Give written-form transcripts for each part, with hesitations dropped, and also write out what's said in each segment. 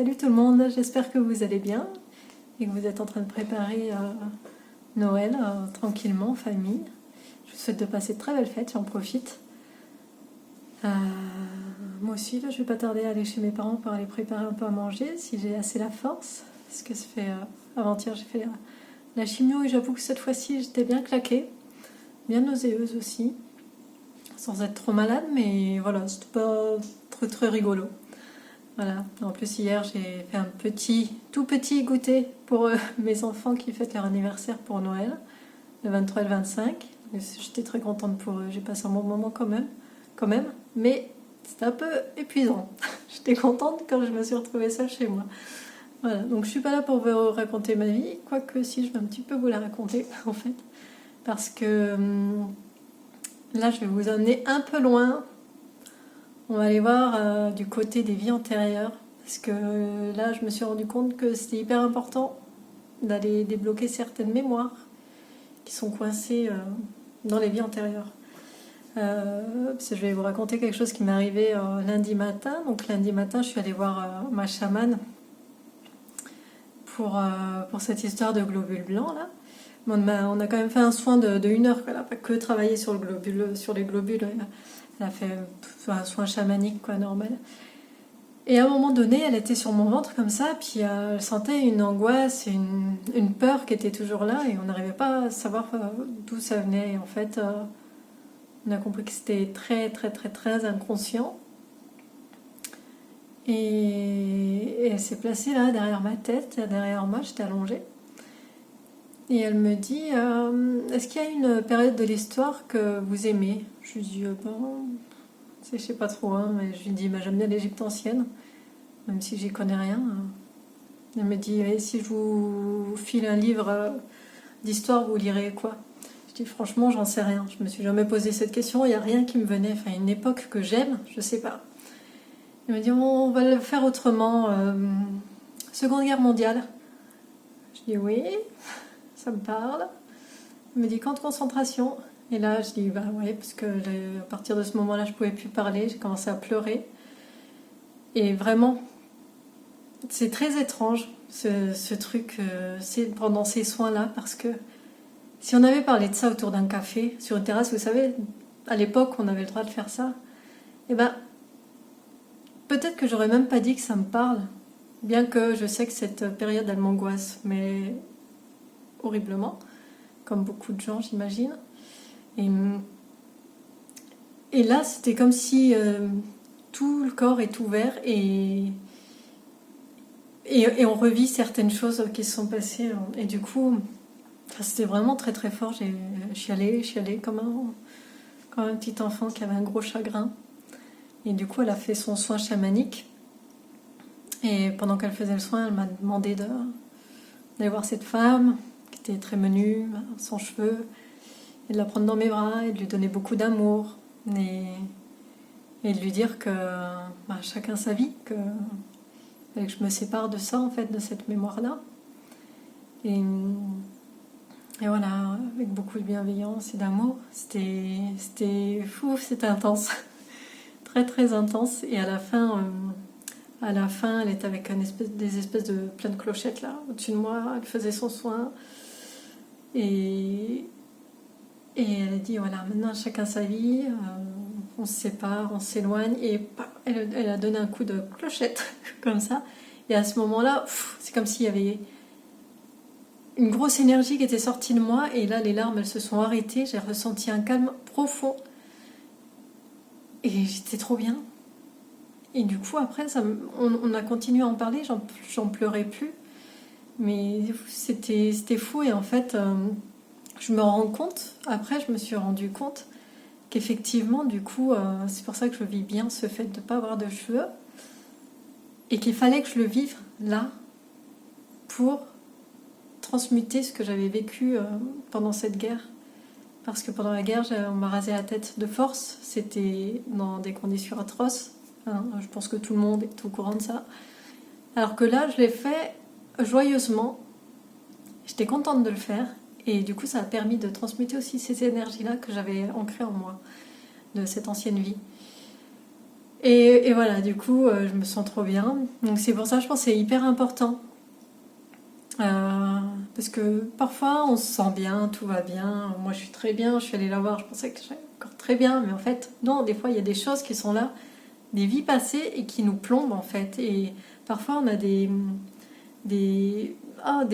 Salut tout le monde, j'espère que vous allez bien et que vous êtes en train de préparer Noël tranquillement en famille. Je vous souhaite de passer de très belles fêtes, j'en profite. Moi aussi, là, je vais pas tarder à aller chez mes parents pour aller préparer un peu à manger si j'ai assez la force. Parce que ça fait avant-hier, j'ai fait la chimio et j'avoue que cette fois-ci, j'étais bien claquée, bien nauséeuse aussi, sans être trop malade, mais voilà, c'était pas très très rigolo. Voilà. En plus, hier, j'ai fait un tout petit goûter pour mes enfants qui fêtent leur anniversaire pour Noël, le 23 et le 25. J'étais très contente pour eux. J'ai passé un bon moment quand même. Mais c'était un peu épuisant. J'étais contente quand je me suis retrouvée seule chez moi. Voilà. Donc, je suis pas là pour vous raconter ma vie, quoique si je vais un petit peu vous la raconter, en fait. Parce que là, je vais vous emmener un peu loin. On va aller voir du côté des vies antérieures, parce que là, je me suis rendu compte que c'était hyper important d'aller débloquer certaines mémoires qui sont coincées dans les vies antérieures. Parce que je vais vous raconter quelque chose qui m'est arrivé lundi matin. Donc lundi matin, je suis allée voir ma chamane pour cette histoire de globules blancs là. On a quand même fait un soin de 1 heure, elle n'a pas que travaillé sur les globules. Elle a fait un soin chamanique, quoi, normal. Et à un moment donné, elle était sur mon ventre comme ça, puis elle sentait une angoisse, une peur qui était toujours là, et on n'arrivait pas à savoir d'où ça venait. Et en fait, on a compris que c'était très, très, très, très inconscient. Et elle s'est placée là, derrière ma tête, derrière moi, j'étais allongée. Et elle me dit, est-ce qu'il y a une période de l'histoire que vous aimez? Je lui dis, bon, je sais pas trop, hein, mais je lui dis, j'aime bien l'Égypte ancienne, même si j'y connais rien. Elle me dit, si je vous file un livre d'histoire, vous lirez quoi? Je dis, franchement, j'en sais rien. Je me suis jamais posé cette question, il n'y a rien qui me venait. Enfin, une époque que j'aime, je sais pas. Elle me dit, on va le faire autrement. Seconde Guerre mondiale. Je dis, oui, ça me parle. Elle me dit, camp de concentration. Et là, je dis, ouais, parce que à partir de ce moment-là, je pouvais plus parler, j'ai commencé à pleurer. Et vraiment, c'est très étrange, ce truc, pendant ces soins-là, parce que si on avait parlé de ça autour d'un café, sur une terrasse, vous savez, à l'époque, on avait le droit de faire ça, et peut-être que j'aurais même pas dit que ça me parle, bien que je sais que cette période, elle m'angoisse, mais horriblement, comme beaucoup de gens, j'imagine. Et là, c'était comme si tout le corps est ouvert et on revit certaines choses qui se sont passées. Et du coup, c'était vraiment très très fort. Je suis allée comme un petit enfant qui avait un gros chagrin. Et du coup, elle a fait son soin chamanique. Et pendant qu'elle faisait le soin, elle m'a demandé d'aller voir cette femme qui était très menue, sans cheveux, et de la prendre dans mes bras et de lui donner beaucoup d'amour. Et de lui dire que chacun sa vie, que je me sépare de ça, en fait, de cette mémoire-là. Et voilà, avec beaucoup de bienveillance et d'amour. C'était fou, c'était intense. Très, très intense. Et à la fin, elle était avec des espèces de plein de clochettes, là, au-dessus de moi. Elle faisait son soin. Et elle a dit, voilà, maintenant, chacun sa vie. On se sépare, on s'éloigne. Et elle a donné un coup de clochette, comme ça. Et à ce moment-là, c'est comme s'il y avait une grosse énergie qui était sortie de moi, et là les larmes elles se sont arrêtées, j'ai ressenti un calme profond et j'étais trop bien. Et du coup après on a continué à en parler, j'en pleurais plus, mais c'était fou. Et en fait je me suis rendu compte qu'effectivement du coup c'est pour ça que je vis bien ce fait de ne pas avoir de cheveux, et qu'il fallait que je le vive là pour transmuter ce que j'avais vécu pendant cette guerre. Parce que pendant la guerre, on m'a rasé la tête de force. C'était dans des conditions atroces. Hein, je pense que tout le monde est au courant de ça. Alors que là, je l'ai fait joyeusement. J'étais contente de le faire. Et du coup, ça a permis de transmuter aussi ces énergies-là que j'avais ancrées en moi, de cette ancienne vie. Et voilà, du coup, je me sens trop bien. Donc c'est pour ça, je pense que c'est hyper important. Parce que parfois, on se sent bien, tout va bien. Moi, je suis très bien, je suis allée la voir, je pensais que j'allais encore très bien. Mais en fait, non, des fois, il y a des choses qui sont là, des vies passées et qui nous plombent, en fait. Et parfois, on a des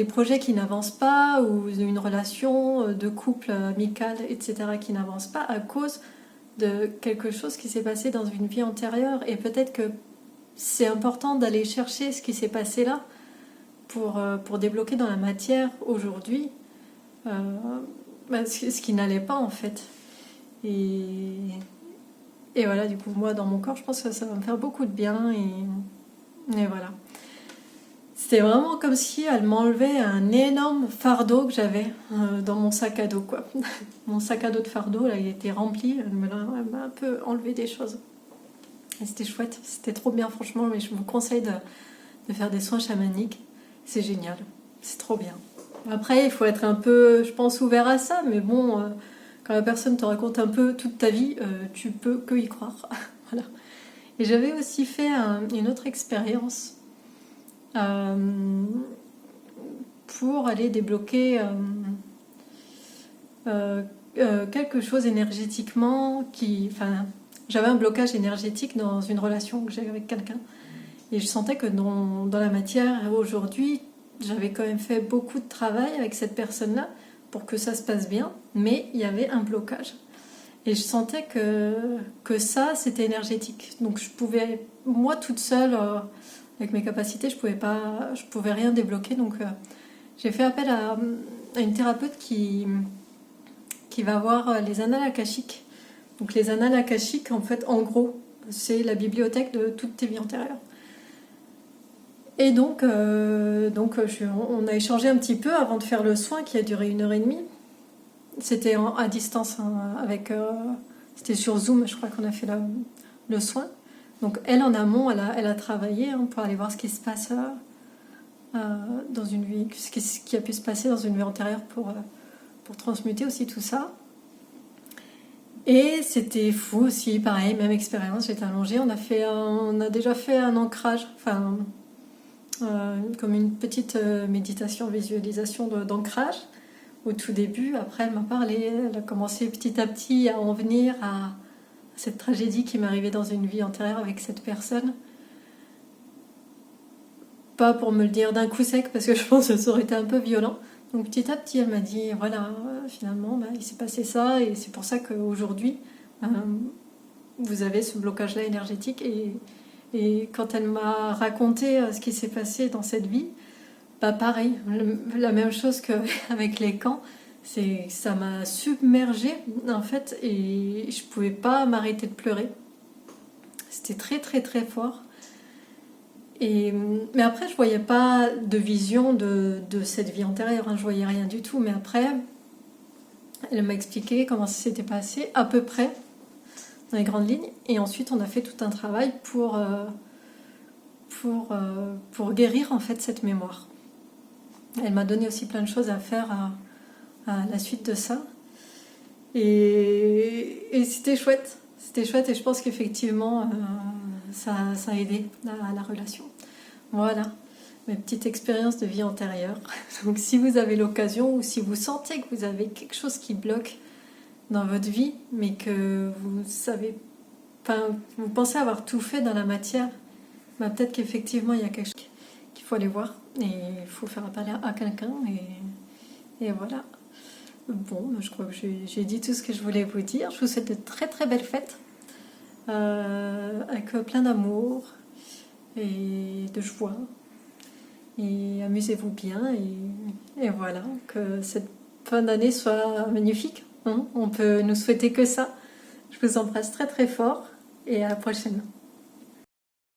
projets qui n'avancent pas ou une relation de couple amicale, etc., qui n'avance pas à cause de quelque chose qui s'est passé dans une vie antérieure. Et peut-être que c'est important d'aller chercher ce qui s'est passé là pour débloquer dans la matière aujourd'hui euh, ce qui n'allait pas en fait. Et voilà, du coup, moi dans mon corps, je pense que ça va me faire beaucoup de bien. Et voilà. C'était vraiment comme si elle m'enlevait un énorme fardeau que j'avais dans mon sac à dos, quoi. Mon sac à dos de fardeau, là, il était rempli. Elle m'a un peu enlevé des choses. Et c'était chouette, c'était trop bien, franchement. Mais je vous conseille de faire des soins chamaniques. C'est génial, c'est trop bien. Après, il faut être un peu, je pense, ouvert à ça. Mais bon, quand la personne te raconte un peu toute ta vie, tu peux que y croire. Voilà. Et j'avais aussi fait une autre expérience. Pour aller débloquer quelque chose énergétiquement j'avais un blocage énergétique dans une relation que j'avais avec quelqu'un et je sentais que dans la matière aujourd'hui j'avais quand même fait beaucoup de travail avec cette personne-là pour que ça se passe bien, mais il y avait un blocage et je sentais que ça c'était énergétique, donc je pouvais moi toute seule avec mes capacités, je pouvais rien débloquer. Donc, j'ai fait appel à une thérapeute qui va voir les annales akashiques. Donc, les annales akashiques, en fait, en gros, c'est la bibliothèque de toutes tes vies antérieures. Et donc, on a échangé un petit peu avant de faire le soin qui a duré 1h30. C'était à distance, hein, c'était sur Zoom, je crois qu'on a fait le soin. Donc elle, en amont, elle a travaillé pour aller voir ce qui se passe dans une vie, ce qui a pu se passer dans une vie antérieure pour transmuter aussi tout ça. Et c'était fou aussi, pareil, même expérience, j'étais allongée, on a déjà fait un ancrage, comme une petite méditation, visualisation d'ancrage au tout début. Après, elle m'a parlé, elle a commencé petit à petit à en venir à cette tragédie qui m'arrivait dans une vie antérieure avec cette personne. Pas pour me le dire d'un coup sec, parce que je pense que ça aurait été un peu violent. Donc petit à petit, elle m'a dit, voilà, finalement, il s'est passé ça, et c'est pour ça qu'aujourd'hui, vous avez ce blocage-là énergétique. Et quand elle m'a raconté ce qui s'est passé dans cette vie, pareil, la même chose qu'avec les camps, ça m'a submergée en fait et je pouvais pas m'arrêter de pleurer. C'était très très très fort. Mais après je voyais pas de vision de cette vie antérieure, je voyais rien du tout. Mais après elle m'a expliqué comment ça s'était passé à peu près dans les grandes lignes et ensuite on a fait tout un travail pour guérir en fait cette mémoire. Elle m'a donné aussi plein de choses à faire à la suite de ça. Et c'était chouette. C'était chouette et je pense qu'effectivement, ça a aidé à la relation. Voilà, mes petites expériences de vie antérieure. Donc si vous avez l'occasion ou si vous sentez que vous avez quelque chose qui bloque dans votre vie, mais que vous pensez avoir tout fait dans la matière, peut-être qu'effectivement il y a quelque chose qu'il faut aller voir et il faut faire appel à quelqu'un et voilà. Bon, je crois que j'ai dit tout ce que je voulais vous dire. Je vous souhaite de très très belles fêtes avec plein d'amour et de joie. Et amusez-vous bien et voilà, que cette fin d'année soit magnifique. On peut nous souhaiter que ça. Je vous embrasse très très fort et à la prochaine.